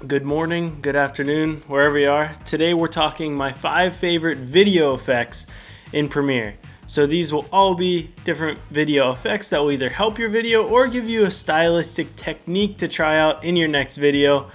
Good morning, good afternoon, wherever you are. Today we're talking my 5 favorite video effects in Premiere. So these will all be different video effects that will either help your video or give you a stylistic technique to try out in your next video.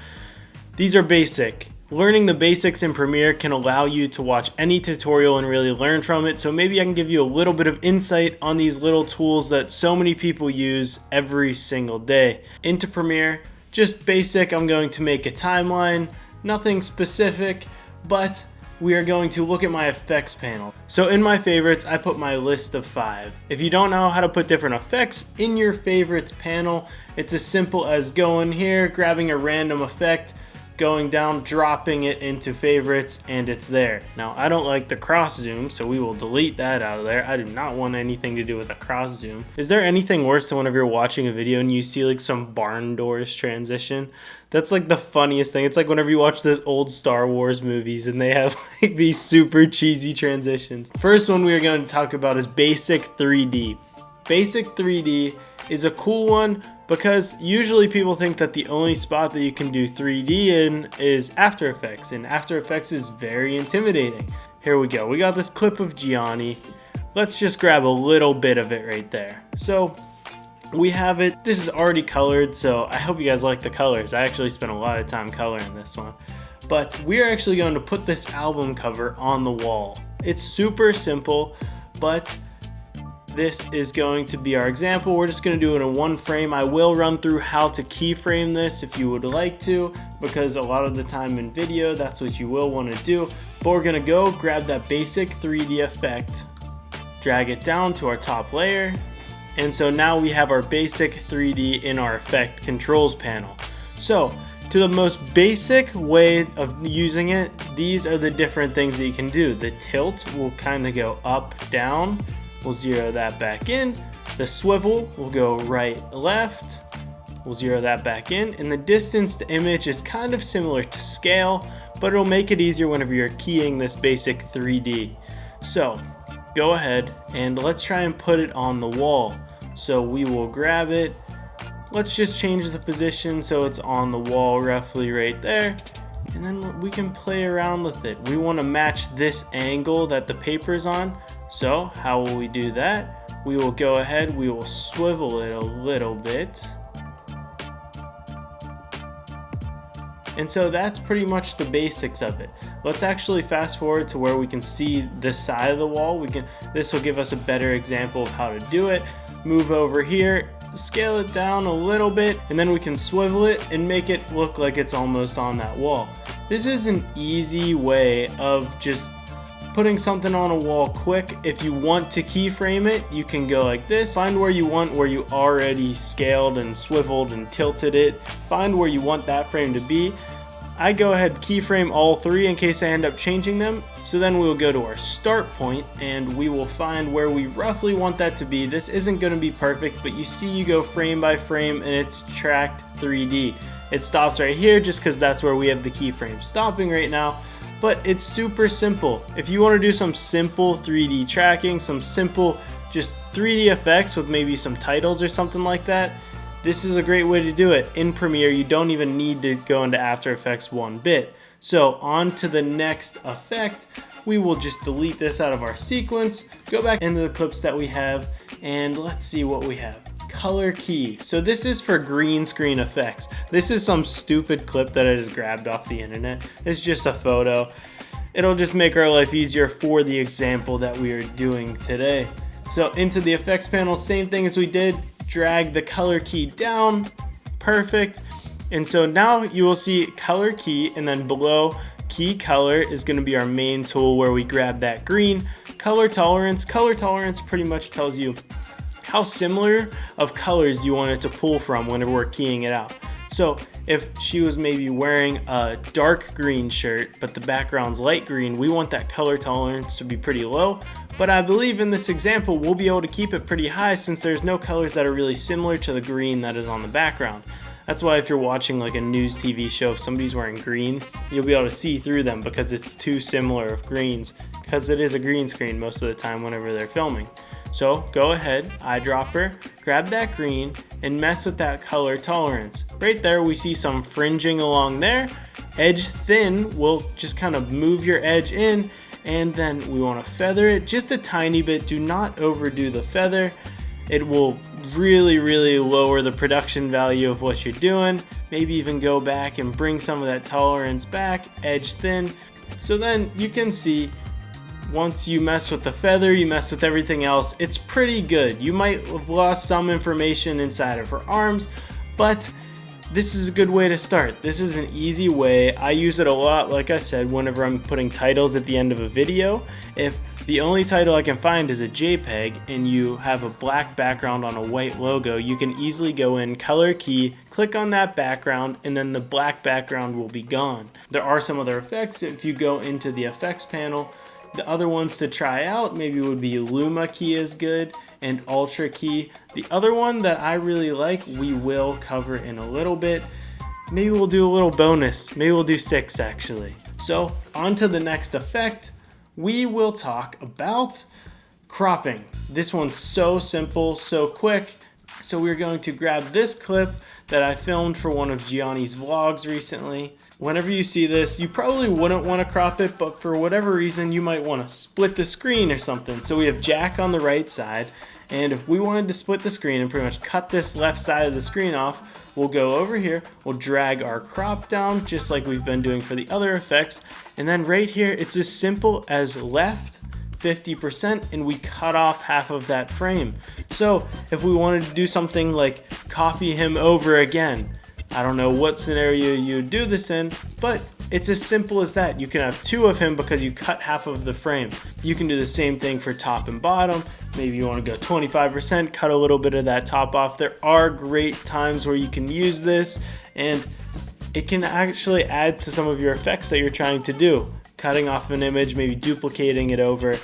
These are basic. Learning the basics in Premiere can allow you to watch any tutorial and really learn from it. So maybe I can give you a little bit of insight on these little tools that so many people use every single day. Into Premiere, just basic, I'm going to make a timeline, nothing specific, but we are going to look at my effects panel. So in my favorites, I put my list of 5. If you don't know how to put different effects in your favorites panel, it's as simple as going here, grabbing a random effect, going down, dropping it into favorites, and it's there. Now, I don't like the cross zoom, so we will delete that out of there. I do not want anything to do with a cross zoom. Is there anything worse than whenever you're watching a video and you see like some barn doors transition? That's like the funniest thing. It's like whenever you watch those old Star Wars movies and they have like these super cheesy transitions. First one we are going to talk about is basic 3D. Basic 3D is a cool one because usually people think that the only spot that you can do 3D in is After Effects, and After Effects is very intimidating. Here we go. We got this clip of Gianni. Let's just grab a little bit of it right there. So we have it. This is already colored, so I hope you guys like the colors. I actually spent a lot of time coloring this one. But we're actually going to put this album cover on the wall. It's super simple, but this is going to be our example. We're just going to do it in one frame. I will run through how to keyframe this if you would like to, because a lot of the time in video, that's what you will want to do. But we're going to go grab that basic 3D effect, drag it down to our top layer. And so now we have our basic 3D in our effect controls panel. So to the most basic way of using it, these are the different things that you can do. The tilt will kind of go up, down. We'll zero that back in. The swivel will go right, left. We'll zero that back in. And the distance to image is kind of similar to scale, but it'll make it easier whenever you're keying this basic 3D. So go ahead and let's try and put it on the wall. So we will grab it. Let's just change the position so it's on the wall roughly right there. And then we can play around with it. We want to match this angle that the paper's on. So how will we do that? We will go ahead, we will swivel it a little bit. And so that's pretty much the basics of it. Let's actually fast forward to where we can see this side of the wall. This will give us a better example of how to do it. Move over here, scale it down a little bit, and then we can swivel it and make it look like it's almost on that wall. This is an easy way of just putting something on a wall quick. If you want to keyframe it, you can go like this. Find where you want, where you already scaled and swiveled and tilted it. Find where you want that frame to be. I go ahead keyframe all 3 in case I end up changing them. So then we'll go to our start point and we will find where we roughly want that to be. This isn't going to be perfect, but you see you go frame by frame and it's tracked 3D. It stops right here just because that's where we have the keyframe stopping right now. But it's super simple. If you want to do some simple 3D tracking, some simple just 3D effects with maybe some titles or something like that, this is a great way to do it. In Premiere, you don't even need to go into After Effects one bit. So on to the next effect. We will just delete this out of our sequence, go back into the clips that we have, and let's see what we have. Color key. So this is for green screen effects. This is some stupid clip that I just grabbed off the internet. It's just a photo. It'll just make our life easier for the example that we are doing today. So into the effects panel, same thing as we did. Drag the color key down. Perfect. And so now you will see color key, and then below key color is going to be our main tool where we grab that green. Color tolerance. Color tolerance pretty much tells you how similar of colors you want it to pull from whenever we're keying it out. So if she was maybe wearing a dark green shirt, but the background's light green, we want that color tolerance to be pretty low. But I believe in this example, we'll be able to keep it pretty high since there's no colors that are really similar to the green that is on the background. That's why if you're watching like a news TV show, if somebody's wearing green, you'll be able to see through them because it's too similar of greens, because it is a green screen most of the time whenever they're filming. So go ahead, eyedropper, grab that green, and mess with that color tolerance. Right there we see some fringing along there. Edge thin will just kind of move your edge in, and then we want to feather it just a tiny bit. Do not overdo the feather. It will really lower the production value of what you're doing. Maybe even go back and bring some of that tolerance back, edge thin. So then you can see once you mess with the feather, you mess with everything else, it's pretty good. You might have lost some information inside of her arms, but this is a good way to start. This is an easy way. I use it a lot, like I said, whenever I'm putting titles at the end of a video. If the only title I can find is a JPEG and you have a black background on a white logo, you can easily go in, color key, click on that background, and then the black background will be gone. There are some other effects. If you go into the effects panel, the other ones to try out maybe would be Luma key is good and Ultra key. The other one that I really like, we will cover in a little bit. Maybe we'll do a little bonus. Maybe we'll do 6 actually. So on to the next effect. We will talk about cropping. This one's so simple, so quick. So we're going to grab this clip that I filmed for one of Gianni's vlogs recently. Whenever you see this, you probably wouldn't want to crop it, but for whatever reason, you might want to split the screen or something. So we have Jack on the right side, and if we wanted to split the screen and pretty much cut this left side of the screen off, we'll go over here, we'll drag our crop down just like we've been doing for the other effects, and then right here, it's as simple as left 50% and we cut off half of that frame. So if we wanted to do something like copy him over again, I don't know what scenario you would do this in, but it's as simple as that. You can have 2 of him because you cut half of the frame. You can do the same thing for top and bottom. Maybe you want to go 25%, cut a little bit of that top off. There are great times where you can use this, and it can actually add to some of your effects that you're trying to do. Cutting off an image, maybe duplicating it over.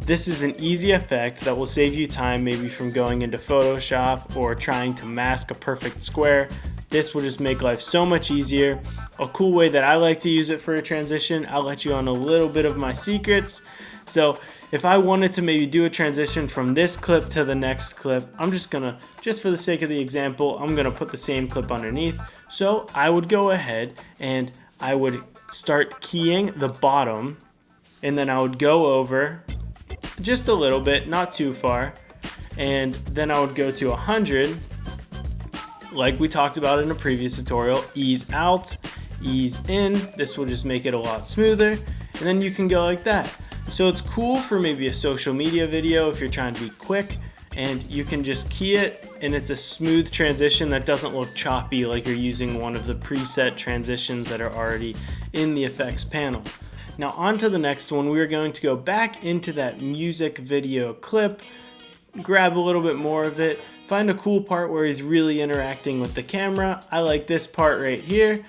This is an easy effect that will save you time, maybe from going into Photoshop or trying to mask a perfect square. This will just make life so much easier. A cool way that I like to use it for a transition, I'll let you on a little bit of my secrets. So if I wanted to maybe do a transition from this clip to the next clip, I'm just for the sake of the example, I'm gonna put the same clip underneath. So I would go ahead and I would start keying the bottom, and then I would go over just a little bit, not too far, and then I would go to 100. Like we talked about in a previous tutorial, ease out, ease in. This will just make it a lot smoother, and then you can go like that. So it's cool for maybe a social media video if you're trying to be quick, and you can just key it and it's a smooth transition that doesn't look choppy like you're using one of the preset transitions that are already in the effects panel. Now on to the next one. We're going to go back into that music video clip, grab a little bit more of it, find a cool part where he's really interacting with the camera. I like this part right here.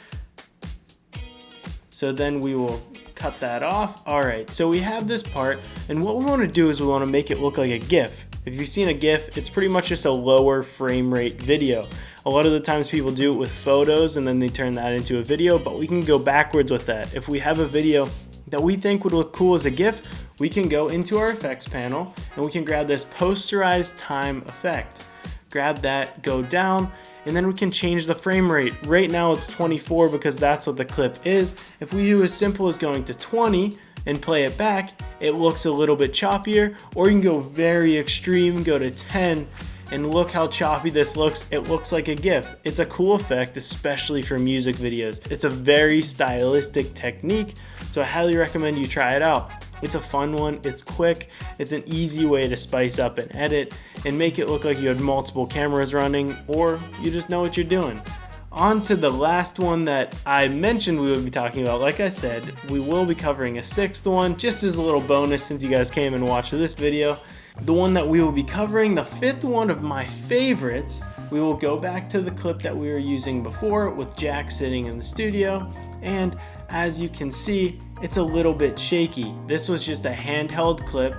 So then we will cut that off. All right, so we have this part, and what we want to do is we want to make it look like a GIF. If you've seen a GIF, it's pretty much just a lower frame rate video. A lot of the times people do it with photos and then they turn that into a video, but we can go backwards with that. If we have a video that we think would look cool as a GIF, we can go into our effects panel and we can grab this Posterize Time effect. Grab that, go down, and then we can change the frame rate. Right now it's 24 because that's what the clip is. If we do as simple as going to 20 and play it back, it looks a little bit choppier, or you can go very extreme, go to 10, and look how choppy this looks. It looks like a GIF. It's a cool effect, especially for music videos. It's a very stylistic technique, so I highly recommend you try it out. It's a fun one, it's quick, it's an easy way to spice up and edit and make it look like you had multiple cameras running, or you just know what you're doing. On to the last one that I mentioned we would be talking about. Like I said, we will be covering a 6th one, just as a little bonus since you guys came and watched this video. The one that we will be covering, the 5th one of my favorites, we will go back to the clip that we were using before with Jack sitting in the studio, and as you can see, it's a little bit shaky. This was just a handheld clip,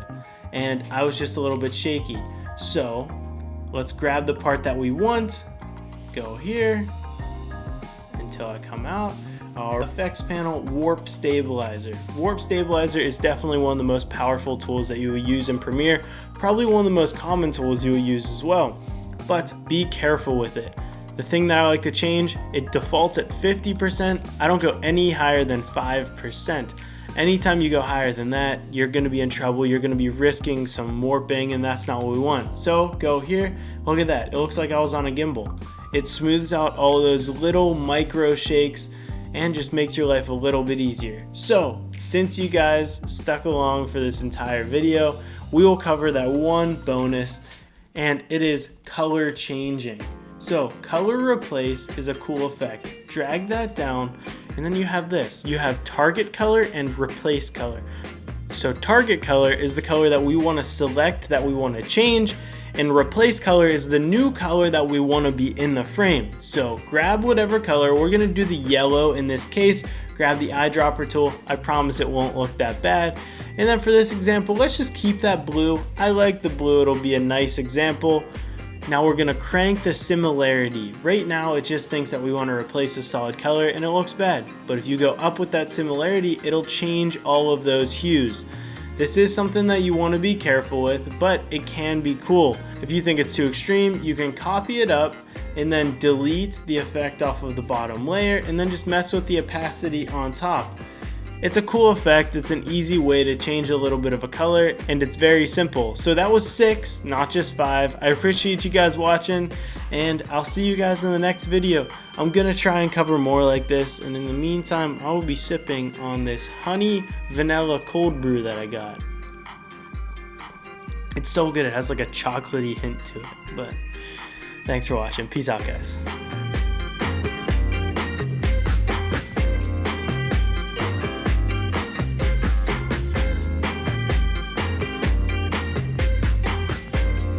and I was just a little bit shaky. So let's grab the part that we want, go here until I come out. our effects panel, Warp Stabilizer. Warp Stabilizer is definitely one of the most powerful tools that you will use in Premiere, probably one of the most common tools you will use as well, but be careful with it. The thing that I like to change, it defaults at 50%. I don't go any higher than 5%. Anytime you go higher than that, you're gonna be in trouble. You're gonna be risking some warping, and that's not what we want. So go here, look at that. It looks like I was on a gimbal. It smooths out all those little micro shakes and just makes your life a little bit easier. So since you guys stuck along for this entire video, we will cover that one bonus, and it is color changing. So color replace is a cool effect. Drag that down, and then you have this. You have target color and replace color. So target color is the color that we want to select, that we want to change, and replace color is the new color that we want to be in the frame. So grab whatever color. We're going to do the yellow in this case. Grab the eyedropper tool. I promise it won't look that bad. And then for this example, let's just keep that blue. I like the blue. It'll be a nice example. Now we're gonna crank the similarity. Right now it just thinks that we want to replace a solid color and it looks bad. But if you go up with that similarity, it'll change all of those hues. This is something that you want to be careful with, but it can be cool. If you think it's too extreme, you can copy it up and then delete the effect off of the bottom layer and then just mess with the opacity on top. It's a cool effect. It's an easy way to change a little bit of a color, and it's very simple. So that was 6, not just 5. I appreciate you guys watching, and I'll see you guys in the next video. I'm gonna try and cover more like this, and in the meantime, I will be sipping on this honey vanilla cold brew that I got. It's so good. It has like a chocolatey hint to it. But thanks for watching. Peace out, guys.